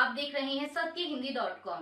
आप देख रहे हैं सत्यहिंदी.com।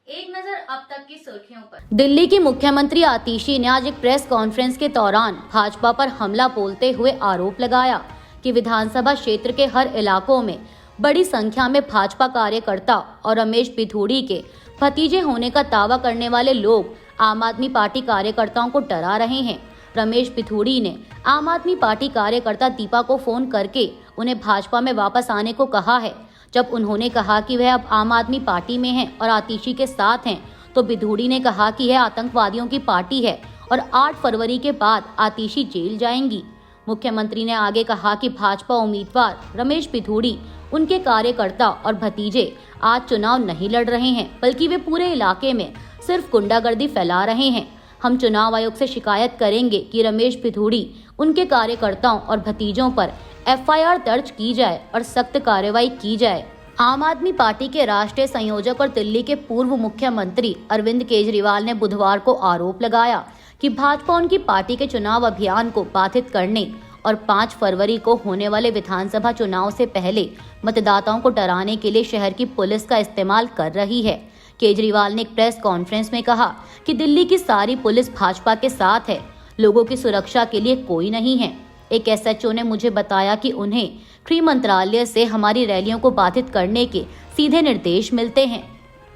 एक नजर अब तक की सुर्खियों पर। दिल्ली की मुख्यमंत्री आतिशी ने आज एक प्रेस कॉन्फ्रेंस के दौरान भाजपा पर हमला बोलते हुए आरोप लगाया कि विधानसभा क्षेत्र के हर इलाकों में बड़ी संख्या में भाजपा कार्यकर्ता और रमेश पिथौड़ी के भतीजे होने का दावा करने वाले लोग आम आदमी पार्टी कार्यकर्ताओं को डरा रहे हैं। रमेश पिथौड़ी ने आम आदमी पार्टी कार्यकर्ता दीपा को फोन करके उन्हें भाजपा में वापस आने को कहा है। जब उन्होंने कहा कि वह अब आम आदमी पार्टी में हैं और आतिशी के साथ हैं, तो पिथौड़ी ने कहा कि यह आतंकवादियों की पार्टी है और 8 फरवरी के बाद आतिशी जेल जाएंगी। मुख्यमंत्री ने आगे कहा कि भाजपा उम्मीदवार रमेश पिथौड़ी, उनके कार्यकर्ता और भतीजे आज चुनाव नहीं लड़ रहे हैं, बल्कि वे पूरे इलाके में सिर्फ गुंडागर्दी फैला रहे हैं। हम चुनाव आयोग से शिकायत करेंगे कि रमेश पिथौड़ी, उनके कार्यकर्ताओं और भतीजों पर FIR दर्ज की जाए और सख्त कार्रवाई की जाए। आम आदमी पार्टी के राष्ट्रीय संयोजक और दिल्ली के पूर्व मुख्यमंत्री अरविंद केजरीवाल ने बुधवार को आरोप लगाया कि भाजपा उनकी पार्टी के चुनाव अभियान को बाधित करने और 5 फरवरी को होने वाले विधानसभा चुनाव से पहले मतदाताओं को डराने के लिए शहर की पुलिस का इस्तेमाल कर रही है। केजरीवाल ने एक प्रेस कॉन्फ्रेंस में कहा कि दिल्ली की सारी पुलिस भाजपा के साथ है, लोगों की सुरक्षा के लिए कोई नहीं है। एक SHO ने मुझे बताया कि उन्हें गृह मंत्रालय से हमारी रैलियों को बाधित करने के सीधे निर्देश मिलते हैं।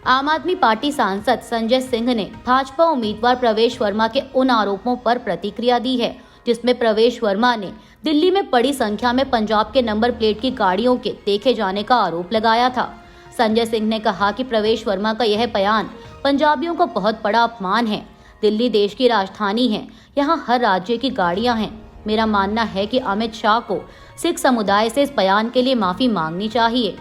आम आदमी पार्टी सांसद संजय सिंह ने भाजपा उम्मीदवार प्रवेश वर्मा के उन आरोपों पर प्रतिक्रिया दी है, जिसमें प्रवेश वर्मा ने दिल्ली में बड़ी संख्या में पंजाब के नंबर प्लेट की गाड़ियों के देखे जाने का आरोप लगाया था। संजय सिंह ने कहा कि प्रवेश वर्मा का यह बयान पंजाबियों को बहुत बड़ा अपमान है। दिल्ली देश की राजधानी है, यहाँ हर राज्य की गाड़ियाँ हैं। मेरा मानना है कि अमित शाह को सिख समुदाय से इस बयान के लिए माफी मांगनी चाहिए।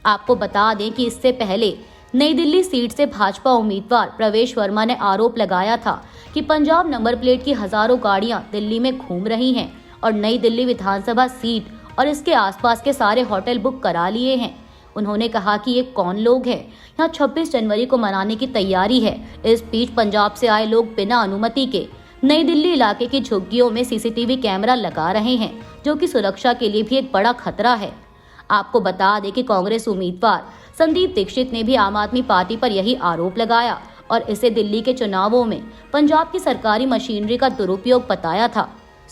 आपको बता दें कि इससे पहले नई दिल्ली सीट से भाजपा उम्मीदवार प्रवेश वर्मा ने आरोप लगाया था कि पंजाब नंबर प्लेट की हजारों गाड़ियां दिल्ली में घूम रही हैं और नई दिल्ली विधानसभा सीट और इसके आसपास के सारे होटल बुक करा लिए हैं। उन्होंने कहा कि ये कौन लोग हैं, यहाँ 26 जनवरी को मनाने की तैयारी है। इस बीच पंजाब से आए लोग बिना अनुमति के नई दिल्ली इलाके की झुग्गियों में CCTV कैमरा लगा रहे हैं, जो कि सुरक्षा के लिए भी एक बड़ा खतरा है। आपको बता दें कि कांग्रेस उम्मीदवार संदीप दीक्षित ने भी आम आदमी पार्टी पर यही आरोप लगाया और इसे दिल्ली के चुनावों में पंजाब की सरकारी मशीनरी का दुरुपयोग बताया था।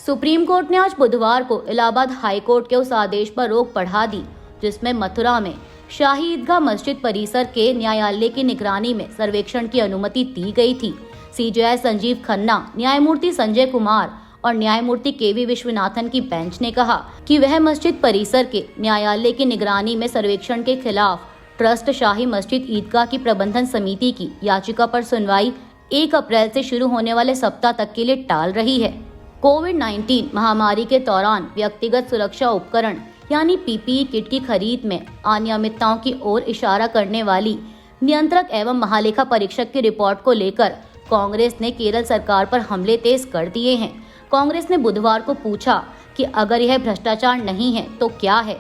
सुप्रीम कोर्ट ने आज बुधवार को इलाहाबाद हाई कोर्ट के उस आदेश पर रोक बढ़ा दी, जिसमें मथुरा में शाही ईदगाह मस्जिद परिसर के न्यायालय की निगरानी में सर्वेक्षण की अनुमति दी गई थी। CJI संजीव खन्ना, न्यायमूर्ति संजय कुमार और न्यायमूर्ति KV विश्वनाथन की बेंच ने कहा कि वह मस्जिद परिसर के न्यायालय की निगरानी में सर्वेक्षण के खिलाफ ट्रस्ट शाही मस्जिद ईदगाह की प्रबंधन समिति की याचिका पर सुनवाई 1 अप्रैल से शुरू होने वाले सप्ताह तक के लिए टाल रही है। कोविड-19 महामारी के दौरान व्यक्तिगत सुरक्षा उपकरण यानी PPE किट की खरीद में अनियमितताओं की ओर इशारा करने वाली नियंत्रक एवं महालेखा परीक्षक की रिपोर्ट को लेकर कांग्रेस ने केरल सरकार पर हमले तेज कर दिए हैं। कांग्रेस ने बुधवार को पूछा कि अगर यह भ्रष्टाचार नहीं है तो क्या है।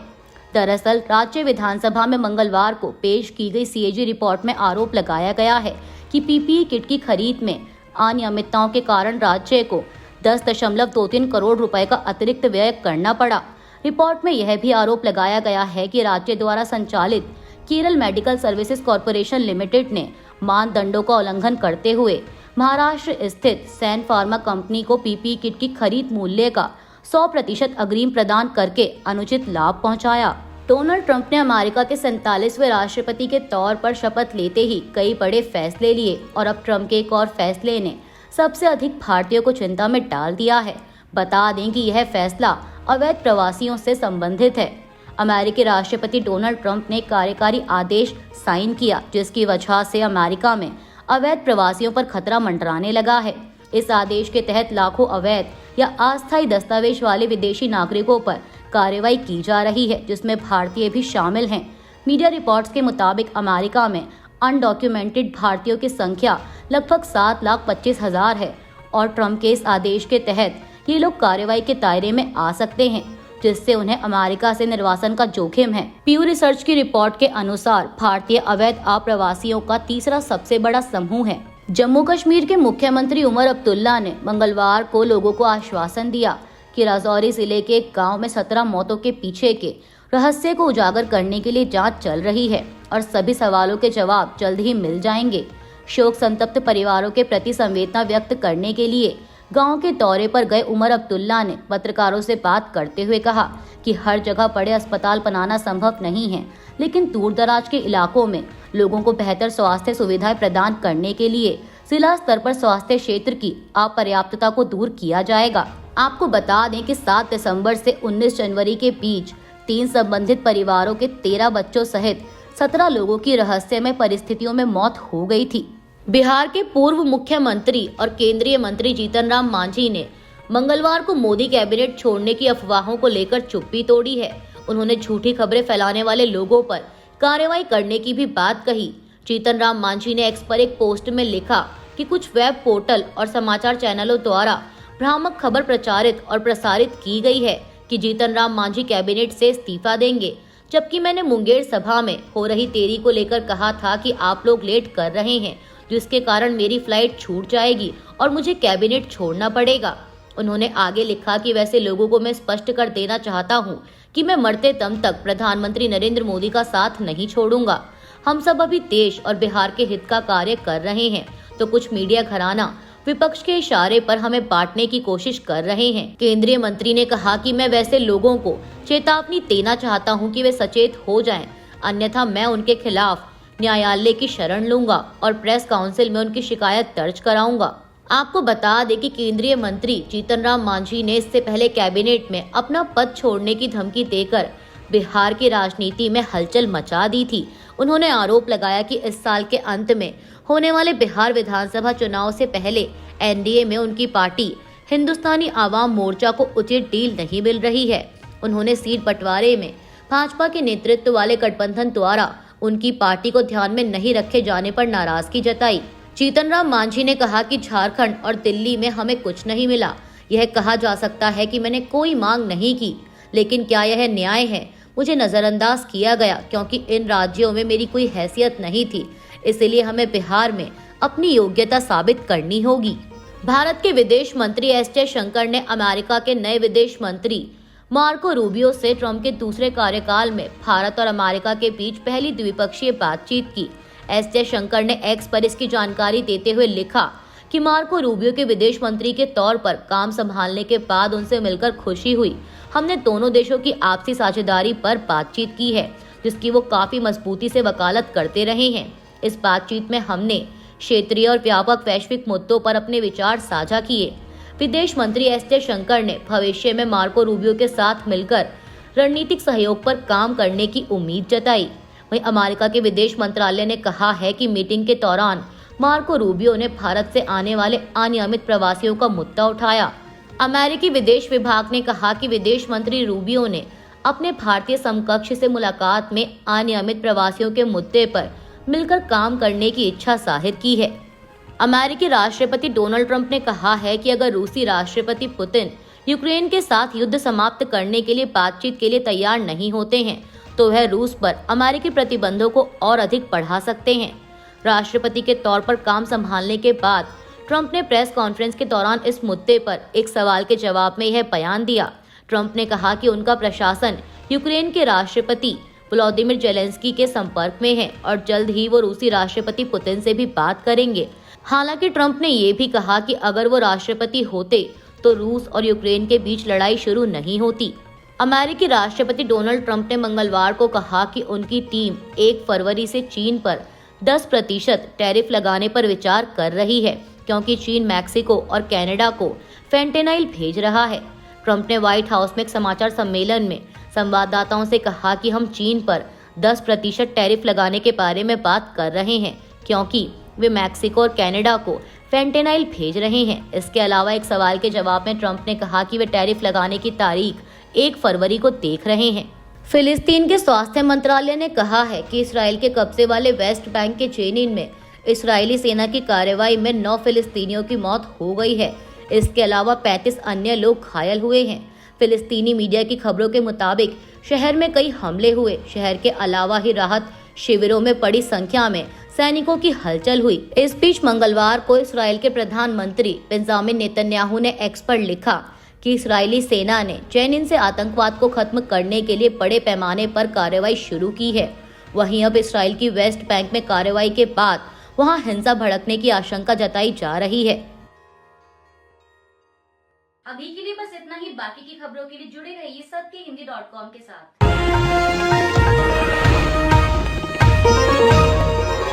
दरअसल राज्य विधानसभा में मंगलवार को पेश की गई CAG रिपोर्ट में आरोप लगाया गया है कि PPE किट की खरीद में अनियमितताओं के कारण राज्य को 10.23 करोड़ रुपए का अतिरिक्त व्यय करना पड़ा। रिपोर्ट में यह भी आरोप लगाया गया है कि राज्य द्वारा संचालित Kerala medical services corporation limited ने मानदंडों का उल्लंघन करते हुए महाराष्ट्र स्थित सैन फार्मा कंपनी को PPE किट की खरीद मूल्य का 100% अग्रिम प्रदान करके अनुचित लाभ पहुंचाया। डोनाल्ड ट्रंप ने अमेरिका के 47वें राष्ट्रपति के तौर पर शपथ लेते ही कई बड़े फैसले लिए और अब ट्रंप के एक और फैसले ने सबसे अधिक भारतीयों को चिंता में डाल दिया है। बता दें कि यह फैसला अवैध प्रवासियों से संबंधित है। अमेरिकी राष्ट्रपति डोनाल्ड ट्रंप ने कार्यकारी आदेश साइन किया, जिसकी वजह से अमेरिका में अवैध प्रवासियों पर खतरा मंडराने लगा है। इस आदेश के तहत लाखों अवैध या अस्थायी दस्तावेज वाले विदेशी नागरिकों पर कार्रवाई की जा रही है, जिसमें भारतीय भी शामिल हैं। मीडिया रिपोर्ट्स के मुताबिक अमेरिका में अनडॉक्यूमेंटेड भारतीयों की संख्या लगभग 7,25,000 है और ट्रंप के इस आदेश के तहत ये लोग कार्रवाई के दायरे में आ सकते हैं, जिससे उन्हें अमेरिका से निर्वासन का जोखिम है। प्यू रिसर्च की रिपोर्ट के अनुसार भारतीय अवैध अप्रवासियों का तीसरा सबसे बड़ा समूह है। जम्मू कश्मीर के मुख्यमंत्री उमर अब्दुल्ला ने मंगलवार को लोगों को आश्वासन दिया कि राजौरी जिले के एक गांव में 17 मौतों के पीछे के रहस्य को उजागर करने के लिए जांच चल रही है और सभी सवालों के जवाब जल्द ही मिल जाएंगे। शोक संतप्त परिवारों के प्रति संवेदना व्यक्त करने के लिए गांव के दौरे पर गए उमर अब्दुल्ला ने पत्रकारों से बात करते हुए कहा कि हर जगह बड़े अस्पताल बनाना संभव नहीं है, लेकिन दूर दराज के इलाकों में लोगों को बेहतर स्वास्थ्य सुविधाएं प्रदान करने के लिए जिला स्तर पर स्वास्थ्य क्षेत्र की अपर्याप्तता को दूर किया जाएगा। आपको बता दें कि 7 दिसंबर से 19 जनवरी के बीच 3 संबंधित परिवारों के 13 बच्चों सहित 17 लोगों की रहस्यमय परिस्थितियों में मौत हो गई थी। बिहार के पूर्व मुख्यमंत्री और केंद्रीय मंत्री जीतन राम मांझी ने मंगलवार को मोदी कैबिनेट छोड़ने की अफवाहों को लेकर चुप्पी तोड़ी है। उन्होंने झूठी खबरें फैलाने वाले लोगों पर कार्रवाई करने की भी बात कही। जीतन राम मांझी ने एक्स पर एक पोस्ट में लिखा कि कुछ वेब पोर्टल और समाचार चैनलों द्वारा भ्रामक खबर प्रचारित और प्रसारित की गई है कि जीतन राम मांझी कैबिनेट से इस्तीफा देंगे, जबकि मैंने मुंगेर सभा में हो रही देरी को लेकर कहा था कि आप लोग लेट कर रहे हैं, जिसके कारण मेरी फ्लाइट छूट जाएगी और मुझे कैबिनेट छोड़ना पड़ेगा। उन्होंने आगे लिखा कि वैसे लोगों को मैं स्पष्ट कर देना चाहता हूं कि मैं मरते दम तक प्रधानमंत्री नरेंद्र मोदी का साथ नहीं छोड़ूंगा। हम सब अभी देश और बिहार के हित का कार्य कर रहे हैं, तो कुछ मीडिया घराना विपक्ष के इशारे पर हमें बांटने की कोशिश कर रहे हैं। केंद्रीय मंत्री ने कहा कि मैं वैसे लोगों को चेतावनी देना चाहता हूं कि वे सचेत हो जाएं, अन्यथा मैं उनके खिलाफ न्यायालय की शरण लूंगा और प्रेस काउंसिल में उनकी शिकायत दर्ज कराऊंगा। आपको बता दें कि केंद्रीय मंत्री जीतन राम मांझी ने इससे पहले कैबिनेट में अपना पद छोड़ने की धमकी देकर बिहार की राजनीति में हलचल मचा दी थी। उन्होंने आरोप लगाया कि इस साल के अंत में होने वाले बिहार विधानसभा चुनाव से पहले एनडीए में उनकी पार्टी हिंदुस्तानी आवाम मोर्चा को उचित डील नहीं मिल रही है। उन्होंने सीट बंटवारे में भाजपा के नेतृत्व वाले गठबंधन द्वारा उनकी पार्टी को ध्यान में नहीं रखे जाने पर नाराजगी जताई। जीतन राम मांझी ने कहा कि झारखंड और दिल्ली में हमें कुछ नहीं मिला। यह कहा जा सकता है कि मैंने कोई मांग नहीं की, लेकिन क्या यह न्याय है? मुझे नजरअंदाज किया गया क्योंकि इन राज्यों में मेरी कोई हैसियत नहीं थी, इसलिए हमें बिहार में अपनी योग्यता साबित करनी होगी। भारत के विदेश मंत्री एस जयशंकर ने अमेरिका के नए विदेश मंत्री मार्को रूबियो से ट्रंप के दूसरे कार्यकाल में भारत और अमेरिका के बीच पहली द्विपक्षीय बातचीत की। एस जयशंकर ने एक्स पर इसकी जानकारी देते हुए लिखा कि मार्को रूबियो के विदेश मंत्री के तौर पर काम संभालने के बाद उनसे मिलकर खुशी हुई। हमने दोनों देशों की आपसी साझेदारी पर बातचीत की है, जिसकी वो काफी मजबूती से वकालत करते रहे हैं। इस बातचीत में हमने क्षेत्रीय और व्यापक वैश्विक मुद्दों पर अपने विचार साझा किए। विदेश मंत्री एस जयशंकर ने भविष्य में मार्को रूबियो के साथ मिलकर रणनीतिक सहयोग पर काम करने की उम्मीद जताई। वहीं अमेरिका के विदेश मंत्रालय ने कहा है कि मीटिंग के दौरान मार्को रूबियो ने भारत से आने वाले अनियमित प्रवासियों का मुद्दा उठाया। अमेरिकी विदेश विभाग ने कहा कि विदेश मंत्री रूबियो ने अपने भारतीय समकक्ष से मुलाकात में अनियमित प्रवासियों के मुद्दे पर मिलकर काम करने की इच्छा जाहिर की है। अमेरिकी राष्ट्रपति डोनाल्ड ट्रंप ने कहा है कि अगर रूसी राष्ट्रपति पुतिन यूक्रेन के साथ युद्ध समाप्त करने के लिए बातचीत के लिए तैयार नहीं होते हैं, तो वह रूस पर अमेरिकी प्रतिबंधों को और अधिक बढ़ा सकते हैं। राष्ट्रपति के तौर पर काम संभालने के बाद ट्रंप ने प्रेस कॉन्फ्रेंस के दौरान इस मुद्दे पर एक सवाल के जवाब में यह बयान दिया। ट्रंप ने कहा कि उनका प्रशासन यूक्रेन के राष्ट्रपति व्लादिमीर जेलेंस्की के संपर्क में है और जल्द ही वो रूसी राष्ट्रपति पुतिन से भी बात करेंगे। हालांकि ट्रंप ने ये भी कहा कि अगर वो राष्ट्रपति होते तो रूस और यूक्रेन के बीच लड़ाई शुरू नहीं होती। अमेरिकी राष्ट्रपति डोनाल्ड ट्रंप ने मंगलवार को कहा कि उनकी टीम 1 फरवरी से चीन पर 10% टैरिफ लगाने पर विचार कर रही है, क्योंकि चीन मैक्सिको और कनाडा को फेंटेनाइल भेज रहा है। ट्रंप ने व्हाइट हाउस में एक समाचार सम्मेलन में संवाददाताओं से कहा कि हम चीन पर 10% टैरिफ लगाने के बारे में बात कर रहे हैं, क्योंकि वे मैक्सिको और कनाडा को फेंटेनाइल भेज रहे हैं। इसके अलावा एक सवाल के जवाब में ट्रंप ने कहा कि वे टैरिफ लगाने की तारीख 1 फरवरी को देख रहे हैं। फिलिस्तीन के स्वास्थ्य मंत्रालय ने कहा है कि इसराइल के कब्जे वाले वेस्ट बैंक के जेनिन में इस्राएली सेना की कार्रवाई में 9 फिलिस्तीनियों की मौत हो गई है। इसके अलावा 35 अन्य लोग घायल हुए हैं। फिलिस्तीनी मीडिया की खबरों के मुताबिक शहर में कई हमले हुए। शहर के अलावा ही राहत शिविरों में बड़ी संख्या में सैनिकों की हलचल हुई। इस बीच मंगलवार को इसराइल के प्रधानमंत्री बेंजामिन नेतन्याहू ने एक्स पर लिखा कि इस्राएली सेना ने जेनिन से आतंकवाद को खत्म करने के लिए बड़े पैमाने पर कार्रवाई शुरू की है। वहीं अब इसराइल की वेस्ट बैंक में कार्रवाई के बाद वहां हिंसा भड़कने की आशंका जताई जा रही है। अभी के लिए बस इतना ही। बाकी की खबरों के लिए जुड़े रहिए सत्यहिंदी.com के साथ।